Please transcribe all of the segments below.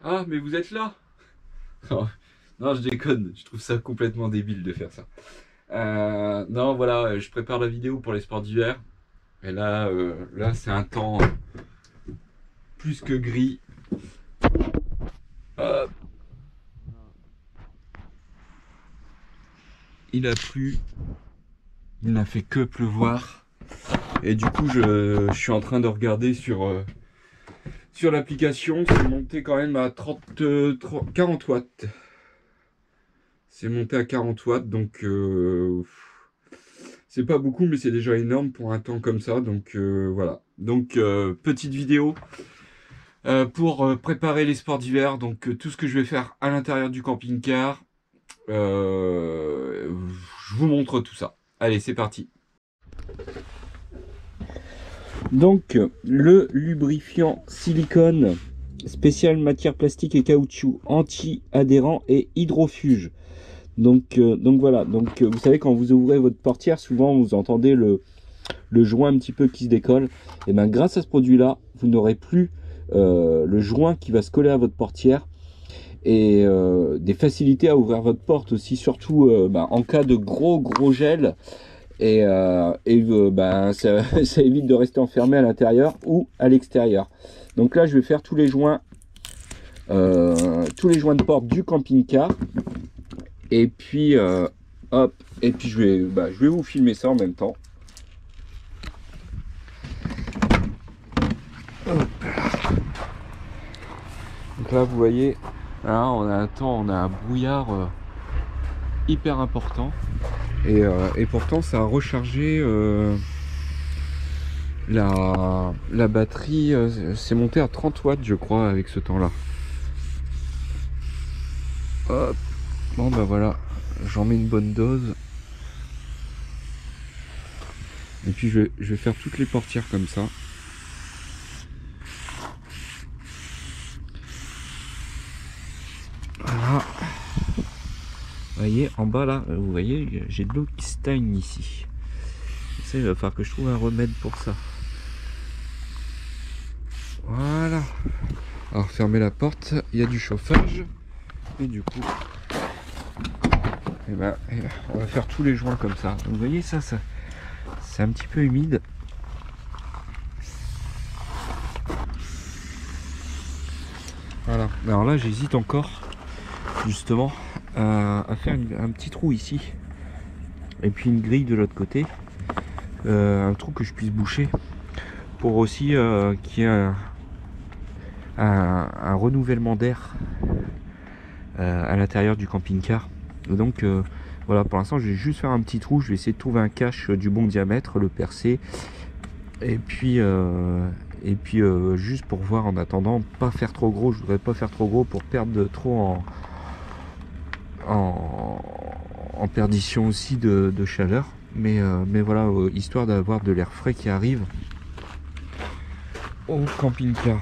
Ah, mais vous êtes là? Oh, non, je déconne, je trouve ça complètement débile de faire ça. Non, voilà, je prépare la vidéo pour les sports d'hiver. Et là, là c'est un temps plus que gris. Hop. Il a plu, il n'a fait que pleuvoir. Et du coup, je suis en train de regarder sur l'application. C'est monté quand même à 40 watts. C'est monté à 40 watts, donc c'est pas beaucoup, mais c'est déjà énorme pour un temps comme ça. Donc voilà. Donc petite vidéo pour préparer les sports d'hiver. Donc tout ce que je vais faire à l'intérieur du camping-car. Je vous montre tout ça. Allez, c'est parti. Donc le lubrifiant silicone spécial matière plastique et caoutchouc anti-adhérent et hydrofuge. Donc voilà, donc vous savez, quand vous ouvrez votre portière, souvent vous entendez le joint un petit peu qui se décolle. Et bien grâce à ce produit là, vous n'aurez plus le joint qui va se coller à votre portière, et des facilités à ouvrir votre porte aussi, surtout en cas de gros gel. Et ça évite de rester enfermé à l'intérieur ou à l'extérieur. Donc là je vais faire tous les joints de porte du camping-car. Et puis hop, et puis je vais vous filmer ça en même temps. Hop. Donc là vous voyez, là, on a un brouillard hyper important. Et pourtant ça a rechargé la batterie, c'est monté à 30 watts je crois avec ce temps là. Hop. Bon bah voilà, j'en mets une bonne dose. Et puis je vais faire toutes les portières comme ça. Voilà. Vous voyez en bas là, vous voyez, j'ai de l'eau qui stagne ici. Ça, il va falloir que je trouve un remède pour ça. Voilà. Alors fermer la porte, il y a du chauffage. Et du coup, on va faire tous les joints comme ça. Donc, vous voyez ça c'est un petit peu humide. Voilà. Alors là j'hésite encore justement à faire un petit trou ici. Et puis une grille de l'autre côté. Un trou que je puisse boucher. Pour aussi qu'il y ait un renouvellement d'air à l'intérieur du camping-car. Donc voilà, pour l'instant je vais juste faire un petit trou. Je vais essayer de trouver un cache du bon diamètre, le percer. Et puis juste pour voir en attendant, pas faire trop gros. Je voudrais pas faire trop gros pour perdre trop en perdition aussi de chaleur. Mais voilà, histoire d'avoir de l'air frais qui arrive au camping-car.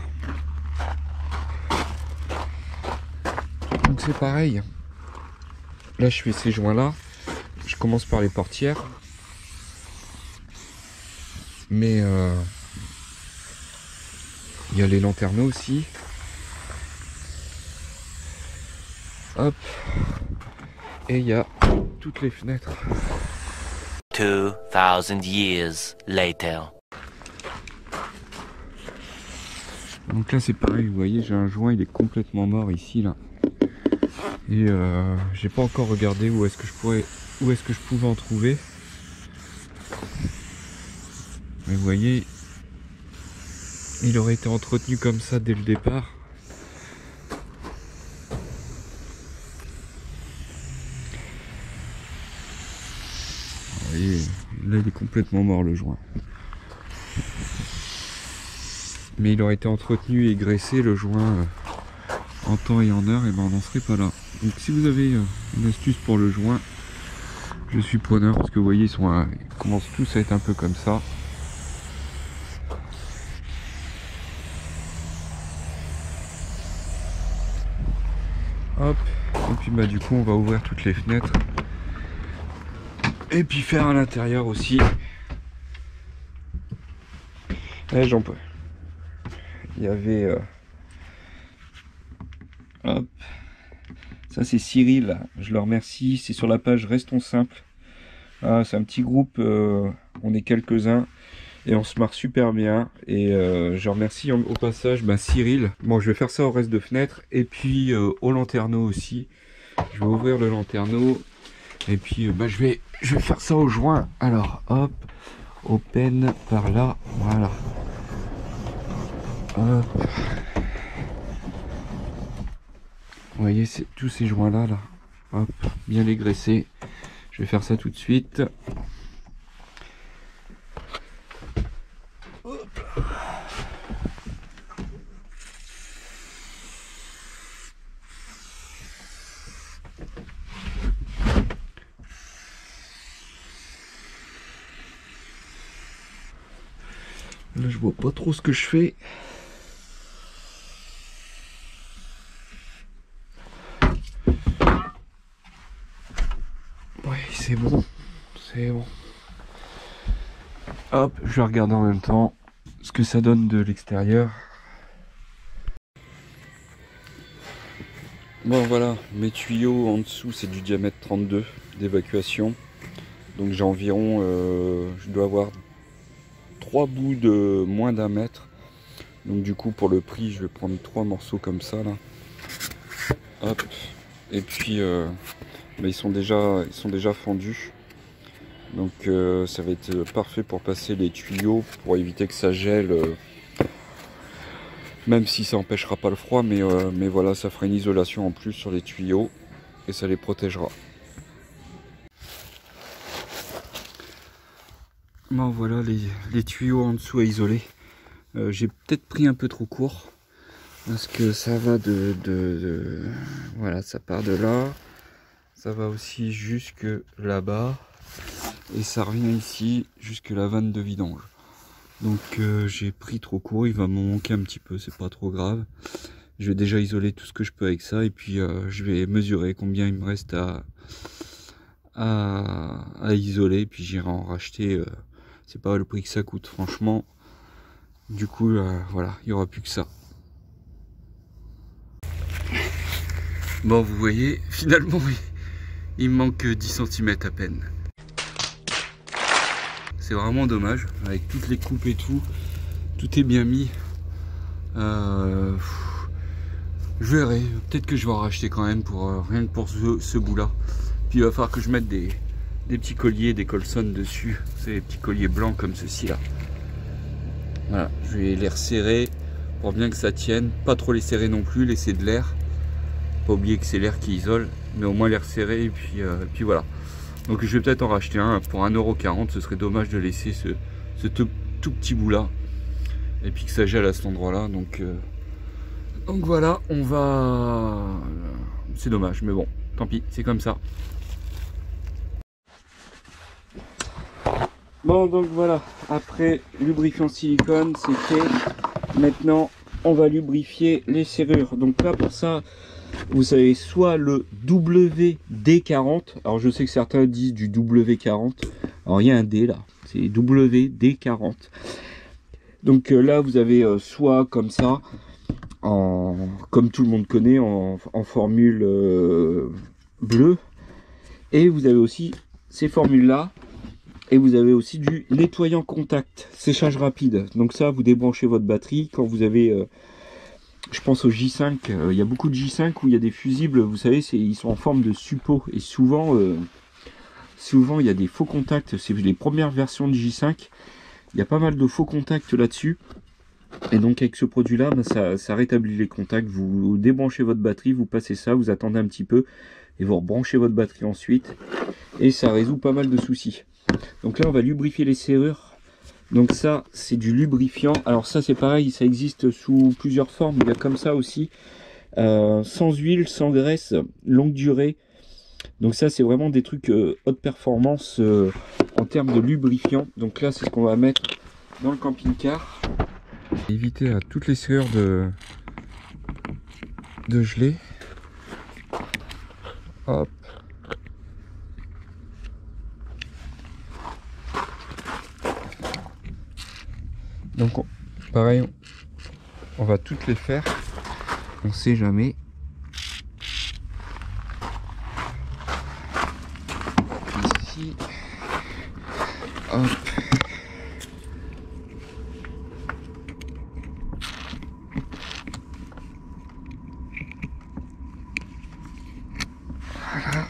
Donc c'est pareil. Là je fais ces joints là. Je commence par les portières. Mais il y a les lanterneaux aussi. Hop. Et il y a toutes les fenêtres. 2000 years later. Donc là c'est pareil, vous voyez, j'ai un joint, il est complètement mort ici là. Et j'ai pas encore regardé où est-ce que je pouvais en trouver. Mais vous voyez, il aurait été entretenu comme ça dès le départ. Vous voyez, là il est complètement mort le joint. Mais il aurait été entretenu et graissé le joint en temps et en heure, et ben on n'en serait pas là. Donc si vous avez une astuce pour le joint, je suis preneur, parce que vous voyez ils commencent tous à être un peu comme ça. Hop, et puis du coup on va ouvrir toutes les fenêtres. Et puis faire à l'intérieur aussi. Et j'en peux. Il y avait Ça c'est Cyril, je le remercie, c'est sur la page Restons Simples. Ah, c'est un petit groupe, on est quelques-uns et on se marre super bien. Et je remercie au passage Cyril. Bon, je vais faire ça au reste de fenêtre et puis au lanterneau aussi. Je vais ouvrir le lanterneau et puis je vais faire ça au joint. Alors hop, open par là, voilà. Hop. Vous voyez tous ces joints là, hop, bien les graisser. Je vais faire ça tout de suite. Hop. Là je vois pas trop ce que je fais. Oui, c'est bon, c'est bon. Hop, je vais regarder en même temps ce que ça donne de l'extérieur. Bon voilà, mes tuyaux en dessous c'est du diamètre 32 d'évacuation. Donc j'ai environ, je dois avoir 3 bouts de moins d'1 mètre. Donc du coup pour le prix je vais prendre 3 morceaux comme ça là. Hop. Et puis ils sont déjà fendus. Donc ça va être parfait pour passer les tuyaux, pour éviter que ça gèle. Même si ça n'empêchera pas le froid, mais voilà, ça fera une isolation en plus sur les tuyaux et ça les protégera. Bon voilà les tuyaux en dessous à isoler. J'ai peut-être pris un peu trop court parce que ça va voilà, ça part de là, ça va aussi jusque là-bas et ça revient ici jusque la vanne de vidange. Donc j'ai pris trop court, il va m'en manquer un petit peu, c'est pas trop grave. Je vais déjà isoler tout ce que je peux avec ça et puis je vais mesurer combien il me reste à isoler et puis j'irai en racheter. C'est pas le prix que ça coûte franchement. Du coup voilà, il n'y aura plus que ça. Bon vous voyez, finalement il me manque 10 cm à peine. C'est vraiment dommage, avec toutes les coupes et tout est bien mis. Je verrai, peut-être que je vais en racheter quand même pour rien que pour ce bout là. Puis il va falloir que je mette des petits colliers, des Colson dessus, c'est des petits colliers blancs comme ceci là. Voilà, je vais les resserrer pour bien que ça tienne, pas trop les serrer non plus, laisser de l'air. Pas oublier que c'est l'air qui isole, mais au moins les resserrer et puis voilà. Donc je vais peut-être en racheter un pour 1,40 €, ce serait dommage de laisser ce tout petit bout là. Et puis que ça gèle à cet endroit là, donc voilà, on va... C'est dommage, mais bon, tant pis, c'est comme ça. Bon donc voilà, après lubrifiant silicone, c'est fait. Maintenant, on va lubrifier les serrures. Donc là pour ça, vous savez, soit le WD-40, alors je sais que certains disent du W40, alors il y a un D là, c'est WD-40. Donc là vous avez soit comme ça, comme tout le monde connaît, en formule bleue, et vous avez aussi ces formules là, et vous avez aussi du nettoyant contact, séchage rapide. Donc ça, vous débranchez votre batterie quand vous avez... je pense au J5, il y a beaucoup de J5 où il y a des fusibles, vous savez, ils sont en forme de suppôt. Et souvent il y a des faux contacts, c'est les premières versions de J5. Il y a pas mal de faux contacts là-dessus. Et donc avec ce produit-là, ça rétablit les contacts. Vous débranchez votre batterie, vous passez ça, vous attendez un petit peu. Et vous rebranchez votre batterie ensuite. Et ça résout pas mal de soucis. Donc là, on va lubrifier les serrures. Donc ça, c'est du lubrifiant. Alors ça, c'est pareil, ça existe sous plusieurs formes. Il y a comme ça aussi, sans huile, sans graisse, longue durée. Donc ça, c'est vraiment des trucs haute performance en termes de lubrifiant. Donc là, c'est ce qu'on va mettre dans le camping-car. Éviter à toutes les serrures de geler. Hop. Donc pareil, on va toutes les faire, on sait jamais. Hop. Voilà.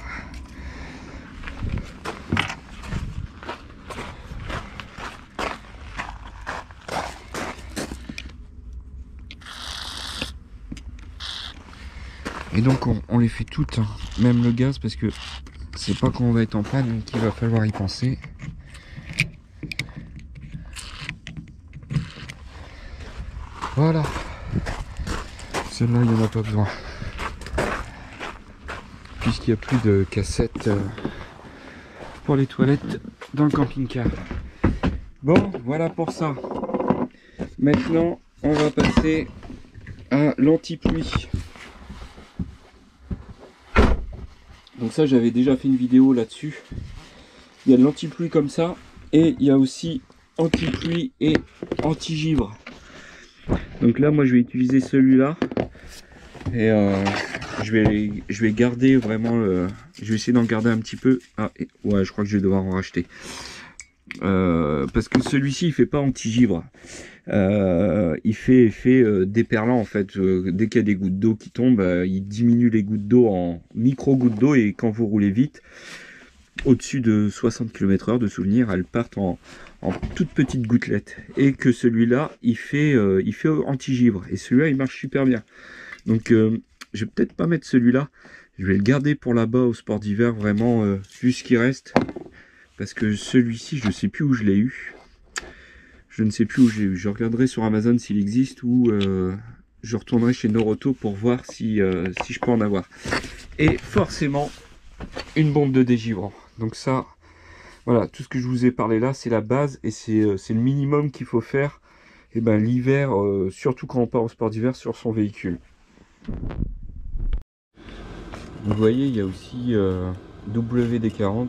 Et donc on les fait toutes, hein. Même le gaz, parce que c'est pas quand on va être en panne qu'il va falloir y penser. Voilà. Celle-là, il n'y en a pas besoin. Puisqu'il n'y a plus de cassettes pour les toilettes dans le camping-car. Bon, voilà pour ça. Maintenant, on va passer à l'anti-pluie. Donc ça, j'avais déjà fait une vidéo là-dessus. Il y a de l'anti-pluie comme ça, et il y a aussi anti-pluie et anti-givre. Donc là, moi, je vais utiliser celui-là, et je vais garder vraiment je vais essayer d'en garder un petit peu. Ah, ouais, je crois que je vais devoir en racheter. Parce que celui-ci, il fait pas anti-givre. Il fait effet déperlant en fait. Dès qu'il y a des gouttes d'eau qui tombent, il diminue les gouttes d'eau en micro gouttes d'eau, et quand vous roulez vite, au-dessus de 60 km/h de souvenir, elles partent en toutes petites gouttelettes. Et que celui-là, il fait anti-givre, et celui-là il marche super bien. Donc je vais peut-être pas mettre celui-là, je vais le garder pour là-bas au sport d'hiver, vraiment juste ce qui reste, parce que celui-ci je sais plus où je l'ai eu. Je ne sais plus où j'ai eu. Je regarderai sur Amazon s'il existe, ou je retournerai chez Noroto pour voir si je peux en avoir. Et forcément, une bombe de dégivrant. Donc ça, voilà, tout ce que je vous ai parlé là, c'est la base, et c'est le minimum qu'il faut faire, et ben, l'hiver, surtout quand on part au sport d'hiver sur son véhicule. Vous voyez, il y a aussi WD-40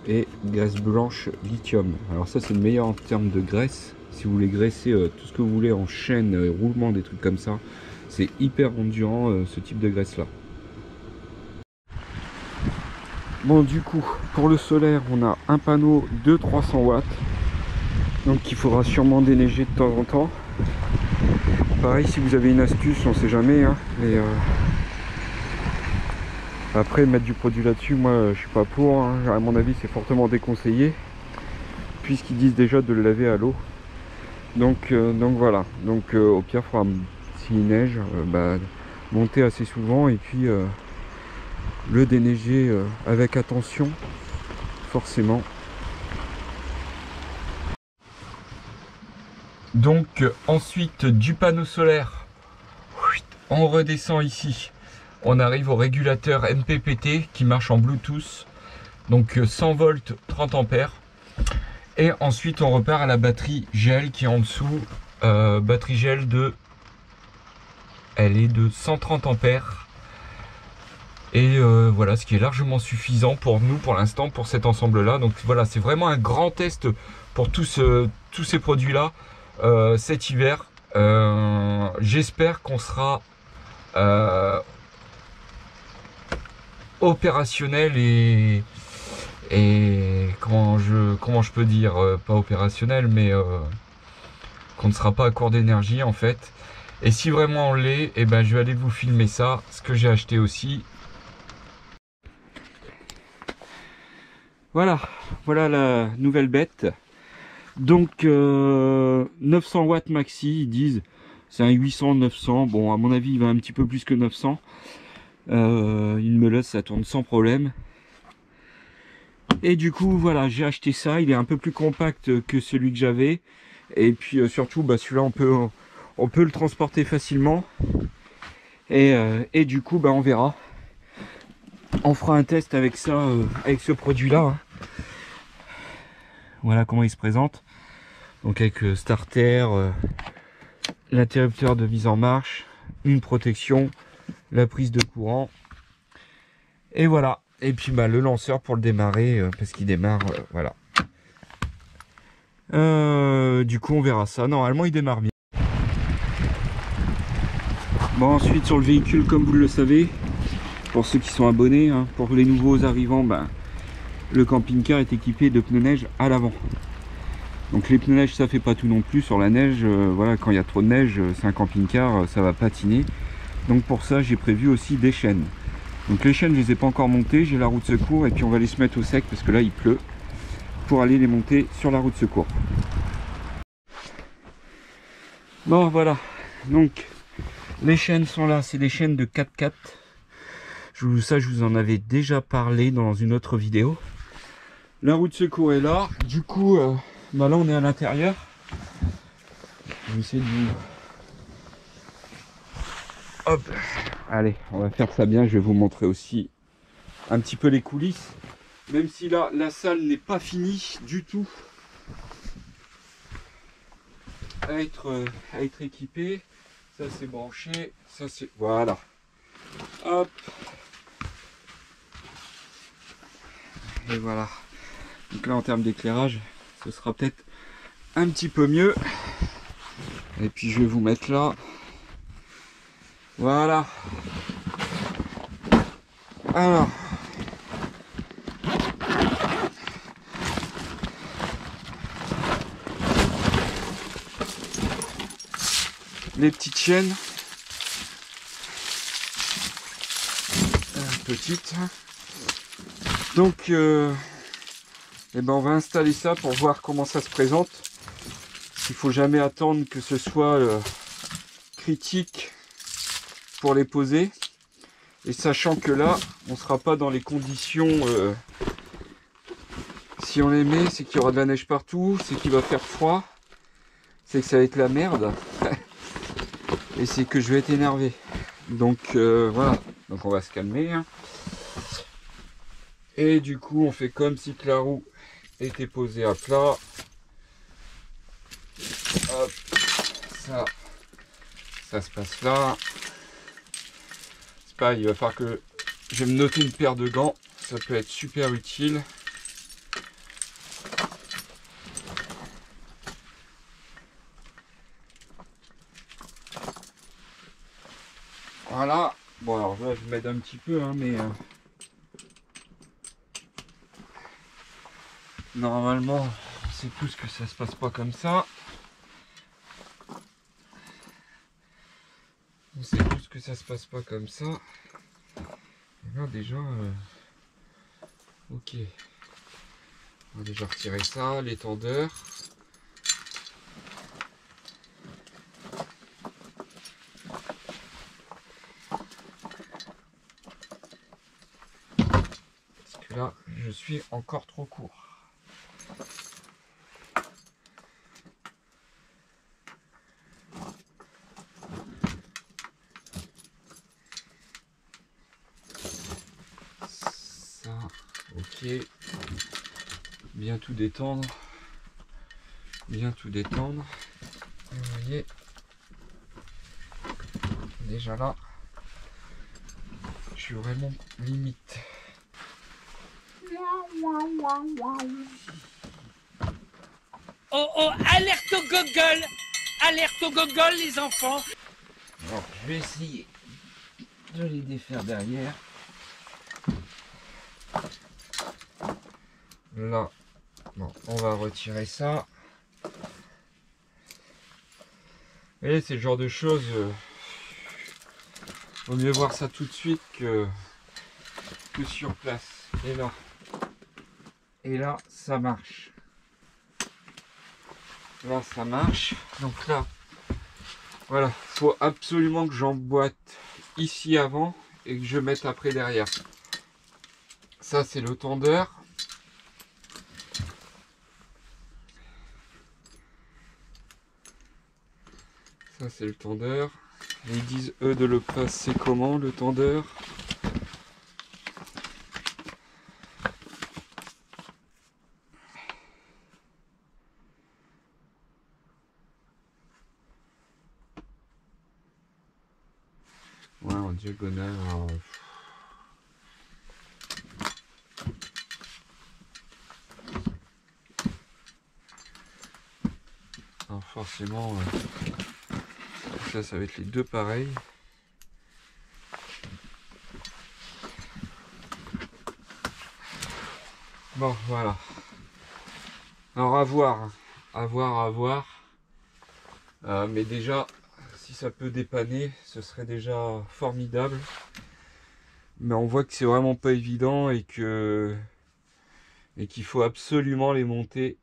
et graisse blanche lithium. Alors ça, c'est le meilleur en termes de graisse. Si vous voulez graisser tout ce que vous voulez en chaîne, roulement, des trucs comme ça, c'est hyper endurant ce type de graisse là. Bon, du coup, pour le solaire, on a un panneau de 300 watts. Donc il faudra sûrement déneiger de temps en temps. Pareil, si vous avez une astuce, on sait jamais, hein, mais après mettre du produit là-dessus, moi je suis pas pour, hein. À mon avis c'est fortement déconseillé, puisqu'ils disent déjà de le laver à l'eau. Donc voilà, donc au pire il faudra, s'il neige, monter assez souvent, et puis le déneiger avec attention, forcément. Donc ensuite du panneau solaire, on redescend ici, on arrive au régulateur MPPT qui marche en Bluetooth, donc 100 volts 30 ampères. Et ensuite on repart à la batterie gel qui est en dessous, batterie gel elle est de 130 ampères. Et voilà, ce qui est largement suffisant pour nous pour l'instant, pour cet ensemble là. Donc voilà, c'est vraiment un grand test pour tous ces produits là cet hiver. J'espère qu'on sera opérationnel et comment je peux dire, pas opérationnel, mais qu'on ne sera pas à court d'énergie en fait. Et si vraiment on l'est, et ben je vais aller vous filmer ça, ce que j'ai acheté aussi. Voilà la nouvelle bête. Donc 900 watts maxi, ils disent. C'est un 800-900. Bon, à mon avis, il va un petit peu plus que 900. Il me laisse, ça tourne sans problème. Et du coup, voilà, j'ai acheté ça. Il est un peu plus compact que celui que j'avais. Et puis surtout, celui-là, on peut le transporter facilement. Et du coup, on verra. On fera un test avec ça, avec ce produit-là. Hein. Voilà comment il se présente. Donc avec le starter, l'interrupteur de mise en marche, une protection, la prise de courant. Et voilà. Et puis le lanceur pour le démarrer, parce qu'il démarre, voilà. Du coup on verra ça. Normalement il démarre bien. Bon, ensuite sur le véhicule, comme vous le savez, pour ceux qui sont abonnés, hein, pour les nouveaux arrivants, le camping-car est équipé de pneus neige à l'avant. Donc les pneus neige, ça fait pas tout non plus. Sur la neige, voilà, quand il y a trop de neige, c'est un camping-car, ça va patiner. Donc pour ça, j'ai prévu aussi des chaînes. Donc les chaînes, je les ai pas encore montées, j'ai la roue de secours et puis on va les se mettre au sec parce que là il pleut, pour aller les monter sur la roue de secours. Bon voilà, donc les chaînes sont là, c'est des chaînes de 4x4. Ça je vous en avais déjà parlé dans une autre vidéo. La roue de secours est là, du coup bah là on est à l'intérieur. Je vais essayer de vous... Hop, allez, on va faire ça bien, je vais vous montrer aussi un petit peu les coulisses. Même si là, la salle n'est pas finie du tout à être équipée. Ça c'est branché, ça c'est... Voilà. Hop. Et voilà. Donc là en termes d'éclairage, ce sera peut-être un petit peu mieux. Et puis je vais vous mettre là. Voilà. Alors. Les petites chaînes. Petites. Donc, eh ben on va installer ça pour voir comment ça se présente. Il faut jamais attendre que ce soit critique pour les poser. Et sachant que là, on sera pas dans les conditions... si on les met, c'est qu'il y aura de la neige partout, c'est qu'il va faire froid, c'est que ça va être la merde. Et c'est que je vais être énervé. Donc voilà, donc on va se calmer. Hein. Et du coup, on fait comme si la roue était posée à plat. Hop, ça se passe là. C'est pas, il va falloir que je vais me noter une paire de gants. Ça peut être super utile. Voilà. Bon alors là, je m'aide un petit peu, hein, mais normalement, on sait tous que ça se passe pas comme ça. On sait tous que ça se passe pas comme ça. Et là déjà, ok. On va déjà retirer ça, l'étendeur. Parce que là, je suis encore trop court. Ok, bien tout détendre, bien tout détendre. Et vous voyez, déjà là, je suis vraiment limite. Oh oh, alerte au gogol! Alerte au gogol les enfants! Alors, je vais essayer de les défaire derrière. Là, bon, on va retirer ça. Et c'est le genre de choses, vaut mieux voir ça tout de suite que sur place. Et là, ça marche. Là, ça marche. Donc là, voilà, faut absolument que j'emboîte ici avant et que je mette après derrière. Ça, c'est le tendeur. Ça, c'est le tendeur. Ils disent, eux, de le passer comment, le tendeur? Ouais, en diagonale. Alors... alors forcément, ça va être les deux pareils. Bon, voilà. Alors à voir. À voir. Mais déjà, si ça peut dépanner, ce serait déjà formidable. Mais on voit que c'est vraiment pas évident et qu'il faut absolument les monter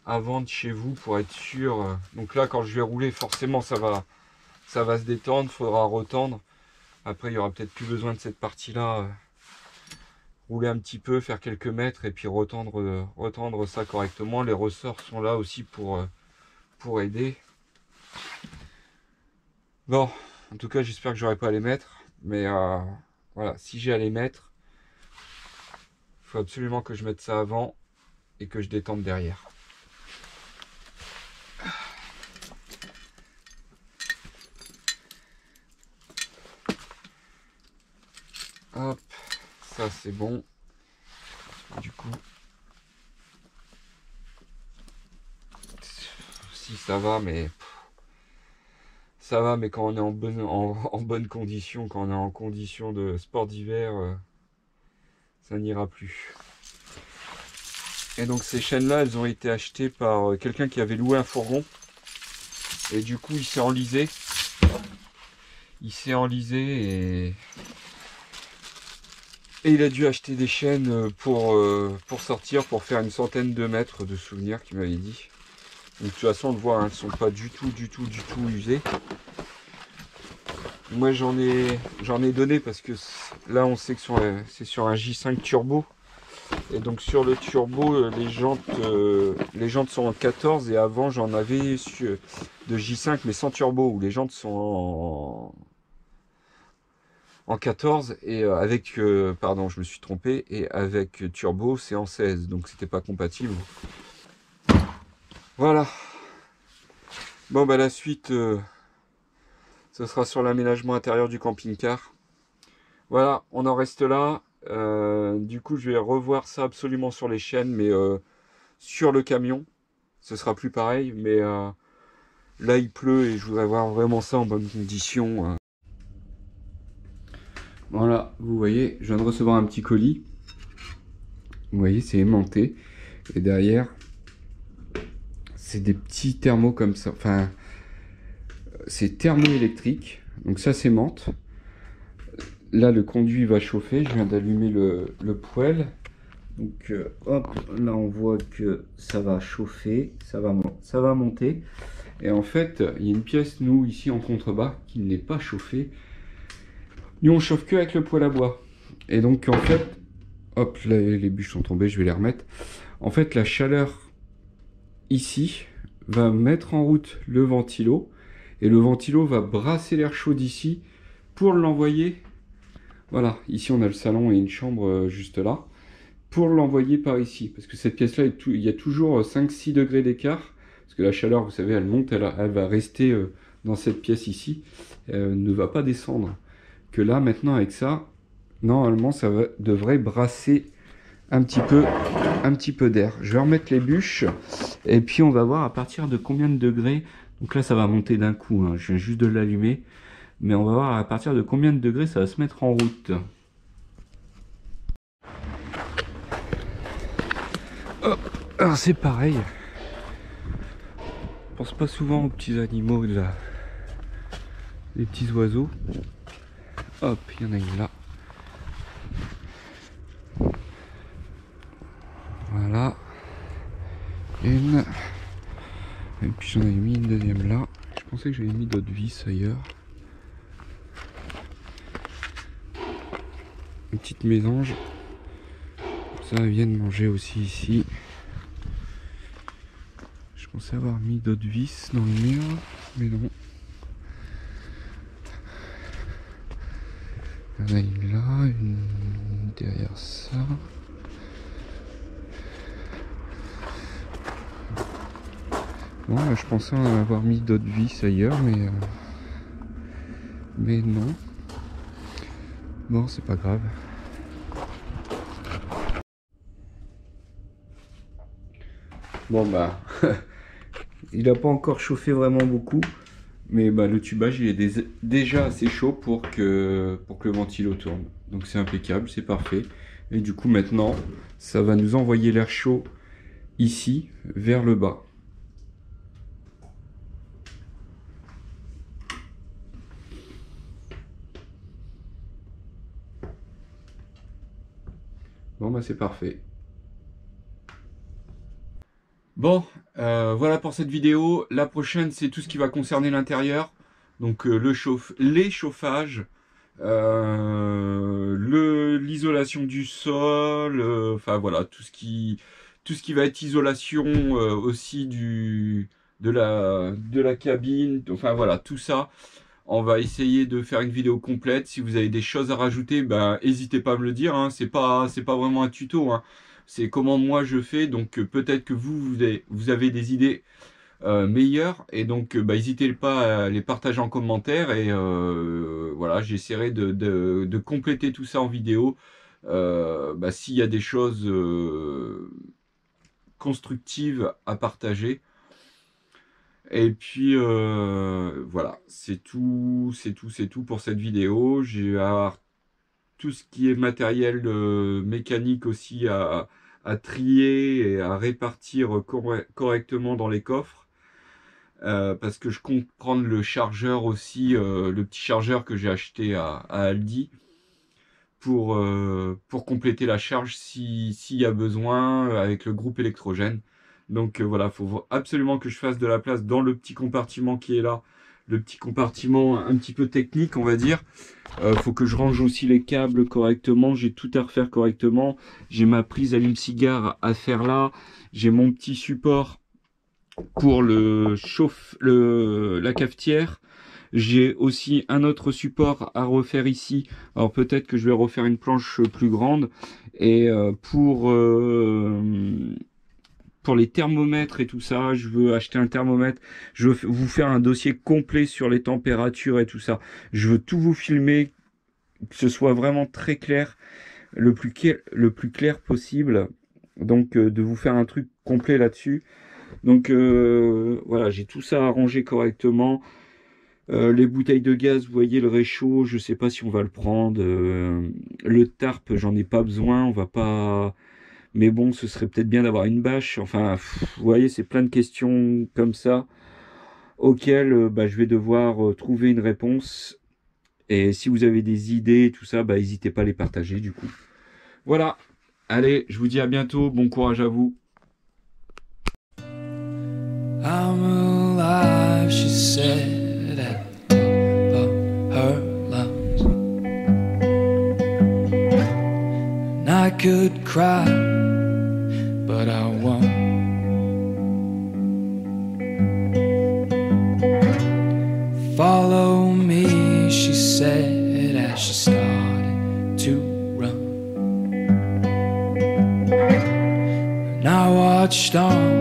avant de chez vous pour être sûr. Donc là, quand je vais rouler, forcément ça va se détendre, faudra retendre. Après, il y aura peut-être plus besoin de cette partie-là. Rouler un petit peu, faire quelques mètres et puis retendre ça correctement. Les ressorts sont là aussi pour aider. Bon, en tout cas, j'espère que j'aurai pas à les mettre. Mais voilà, si j'ai à les mettre, il faut absolument que je mette ça avant et que je détende derrière. Hop, ça c'est bon. Du coup, si ça va, mais quand on est en bonne condition, quand on est en condition de sport d'hiver, ça n'ira plus. Et donc ces chaînes-là, elles ont été achetées par quelqu'un qui avait loué un fourgon. Et du coup, il s'est enlisé. Et il a dû acheter des chaînes pour sortir, pour faire une centaine de mètres de souvenirs qu'il m'avait dit. Donc de toute façon on le voit, hein, elles ne sont pas du tout usées. Moi j'en ai donné parce que là on sait que c'est sur un J5 turbo. Et donc sur le turbo, les jantes sont en 14 et avant j'en avais de J5 mais sans turbo où les jantes sont en 14 et pardon, je me suis trompé, et avec turbo c'est en 16, donc c'était pas compatible. Voilà. Bon bah la suite ce sera sur l'aménagement intérieur du camping-car. Voilà, on en reste là. Du coup je vais revoir ça absolument sur les chaînes, mais sur le camion ce sera plus pareil, mais là il pleut et je voudrais voir vraiment ça en bonne condition. Voilà, vous voyez, je viens de recevoir un petit colis. Vous voyez, c'est aimanté. Et derrière, c'est des petits thermos comme ça. Enfin, c'est thermoélectrique. Donc ça s'aimante. Là, le conduit va chauffer. Je viens d'allumer le poêle. Donc, hop, là, on voit que ça va chauffer. Ça va monter. Et en fait, il y a une pièce, nous, ici, en contrebas, qui n'est pas chauffée. Nous on chauffe que avec le poêle à bois. Et donc en fait, hop, là, les bûches sont tombées, je vais les remettre. En fait la chaleur ici va mettre en route le ventilo. Et le ventilo va brasser l'air chaud d'ici pour l'envoyer. Voilà, ici on a le salon et une chambre juste là. Pour l'envoyer par ici. Parce que cette pièce là, il y a toujours 5-6 degrés d'écart. Parce que la chaleur, vous savez, elle monte, elle va rester dans cette pièce ici. Elle ne va pas descendre. Que là maintenant avec ça, normalement ça devrait brasser un petit peu d'air. Je vais remettre les bûches et puis on va voir à partir de combien de degrés. Donc là ça va monter d'un coup, hein. Je viens juste de l'allumer, mais on va voir à partir de combien de degrés ça va se mettre en route. Hop. Alors c'est pareil, je pense pas souvent aux petits animaux là, les petits oiseaux. Hop, il y en a une là. Voilà. Une. Et puis j'en ai mis une deuxième là. Je pensais que j'avais mis d'autres vis ailleurs. Une petite mésange. Ça vient de manger aussi ici. Je pensais avoir mis d'autres vis dans le mur, mais non. Il y en a une là, une derrière ça. Bon, là, je pensais en avoir mis d'autres vis ailleurs, mais non. Bon, c'est pas grave. Bon bah, il n'a pas encore chauffé vraiment beaucoup. Mais bah, le tubage il est déjà assez chaud pour que le ventilo tourne. Donc c'est impeccable, c'est parfait. Et du coup maintenant, ça va nous envoyer l'air chaud ici, vers le bas. Bon bah c'est parfait. Bon, voilà pour cette vidéo. La prochaine, c'est tout ce qui va concerner l'intérieur. Donc les chauffages, l'isolation du sol, enfin voilà, tout ce qui va être isolation aussi de la cabine. Enfin voilà, tout ça. On va essayer de faire une vidéo complète. Si vous avez des choses à rajouter, ben n'hésitez pas à me le dire. Hein. C'est pas vraiment un tuto. Hein. C'est comment moi je fais. Donc peut-être que vous avez des idées meilleures. Et donc bah, n'hésitez pas à les partager en commentaire. Et voilà, j'essaierai de compléter tout ça en vidéo. Bah, s'il y a des choses constructives à partager. Et puis voilà, c'est tout pour cette vidéo. J'ai tout ce qui est matériel mécanique aussi à trier et à répartir correctement dans les coffres. Parce que je compte prendre le chargeur aussi, le petit chargeur que j'ai acheté à Aldi pour compléter la charge s'il y a besoin avec le groupe électrogène. Donc voilà, il faut absolument que je fasse de la place dans le petit compartiment qui est là, le petit compartiment un petit peu technique on va dire. Faut que je range aussi les câbles correctement, j'ai tout à refaire correctement, j'ai ma prise allume-cigare à faire là, j'ai mon petit support pour la cafetière. J'ai aussi un autre support à refaire ici. Alors peut-être que je vais refaire une planche plus grande. Et pour les thermomètres et tout ça, je veux acheter un thermomètre. Je veux vous faire un dossier complet sur les températures et tout ça. Je veux tout vous filmer, que ce soit vraiment très clair, le plus clair possible. Donc de vous faire un truc complet là-dessus. Donc voilà, j'ai tout ça arrangé correctement. Les bouteilles de gaz, vous voyez le réchaud, je sais pas si on va le prendre. Le tarp, j'en ai pas besoin, on va pas. Mais bon, ce serait peut-être bien d'avoir une bâche. Enfin, vous voyez, c'est plein de questions comme ça auxquelles bah, je vais devoir trouver une réponse. Et si vous avez des idées, tout ça, bah, n'hésitez pas à les partager du coup. Voilà. Allez, je vous dis à bientôt. Bon courage à vous. I'm alive, she said at the top of her lungs. And I could cry, but I won't. Follow me, she said as she started to run. And I watched on